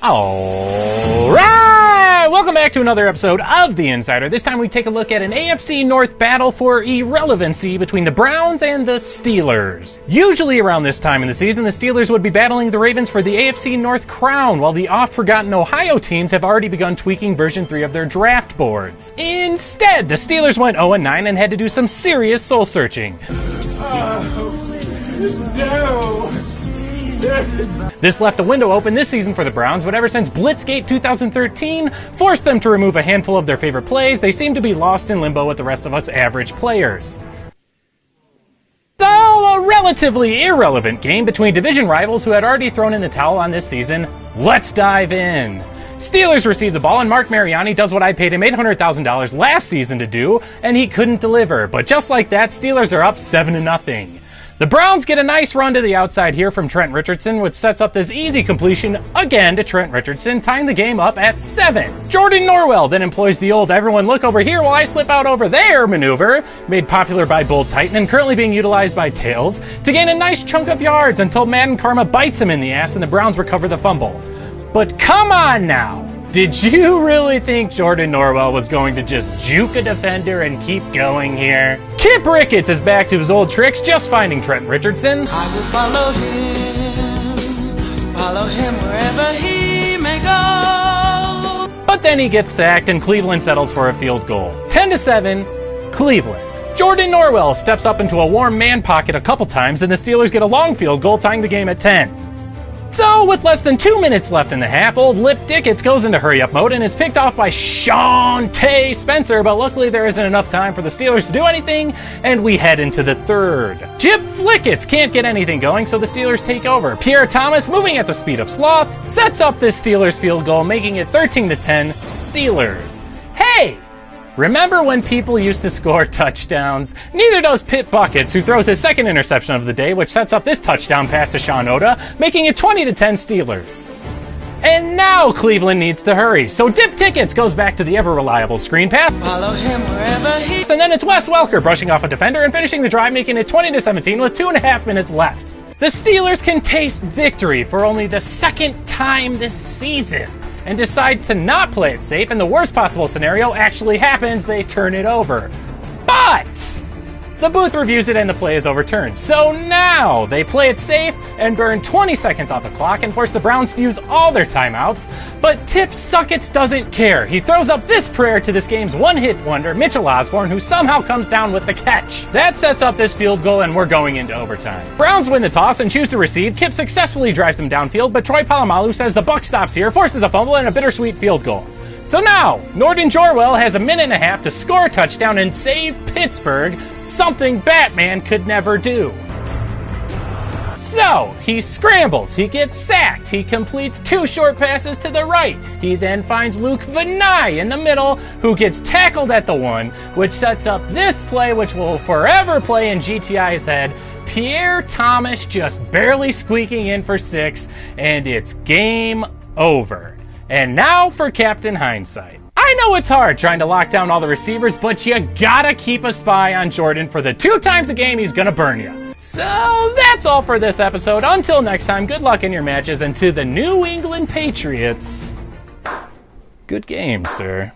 Alright! Welcome back to another episode of The Insider. This time we take a look at an AFC North battle for irrelevancy between the Browns and the Steelers. Usually around this time in the season, the Steelers would be battling the Ravens for the AFC North crown, while the oft-forgotten Ohio teams have already begun tweaking version 3 of their draft boards. Instead, the Steelers went 0-9 and had to do some serious soul-searching. No! This left a window open this season for the Browns, but ever since Blitzgate 2013 forced them to remove a handful of their favorite plays, they seem to be lost in limbo with the rest of us average players. So, a relatively irrelevant game between division rivals who had already thrown in the towel on this season. Let's dive in. Steelers receives the ball, and Mark Mariani does what I paid him $800,000 last season to do, and he couldn't deliver. But just like that, Steelers are up 7-0. The Browns get a nice run to the outside here from Trent Richardson, which sets up this easy completion again to Trent Richardson, tying the game up at 7. Jordan Norwell then employs the old "everyone look over here while I slip out over there" maneuver, made popular by Bull Titan and currently being utilized by Tails, to gain a nice chunk of yards until Madden Karma bites him in the ass and the Browns recover the fumble. But come on now! Did you really think Jordan Norwell was going to just juke a defender and keep going here? Kip Ricketts is back to his old tricks, just finding Trent Richardson. I will follow him wherever he may go. But then he gets sacked and Cleveland settles for a field goal. 10-7, Cleveland. Jordan Norwell steps up into a warm man pocket a couple times and the Steelers get a long field goal, tying the game at 10. So, with less than 2 minutes left in the half, old Lip Dickets goes into hurry-up mode and is picked off by Shawntae Spencer, but luckily there isn't enough time for the Steelers to do anything, and we head into the third. Jip Flickets can't get anything going, so the Steelers take over. Pierre Thomas, moving at the speed of sloth, sets up this Steelers field goal, making it 13-10 Steelers. Hey! Remember when people used to score touchdowns? Neither does Pip Buckets, who throws his second interception of the day, which sets up this touchdown pass to Sean Oda, making it 20-10 Steelers. And now Cleveland needs to hurry, so Dip Tickets goes back to the ever-reliable screen pass. Follow him wherever he... And then it's Wes Welker brushing off a defender and finishing the drive, making it 20-17 with 2.5 minutes left. The Steelers can taste victory for only the second time this season, and decide to not play it safe, and the worst possible scenario actually happens, they turn it over. But the booth reviews it and the play is overturned. So now they play it safe and burn 20 seconds off the clock and force the Browns to use all their timeouts. But Tip Suckets doesn't care. He throws up this prayer to this game's one-hit wonder, Mitchell Osborne, who somehow comes down with the catch. That sets up this field goal and we're going into overtime. Browns win the toss and choose to receive. Kip successfully drives them downfield, but Troy Polamalu says the buck stops here, forces a fumble and a bittersweet field goal. So now, Norton Jorwell has a minute and a half to score a touchdown and save Pittsburgh, something Batman could never do. So, he scrambles, he gets sacked, he completes 2 short passes to the right. He then finds Luke Vanai in the middle, who gets tackled at the 1, which sets up this play which will forever play in GTI's head. Pierre Thomas just barely squeaking in for 6, and it's game over. And now for Captain Hindsight. I know it's hard trying to lock down all the receivers, but you gotta keep a spy on Jordan for the 2 times a game he's gonna burn you. So that's all for this episode. Until next time, good luck in your matches, and to the New England Patriots, good game, sir.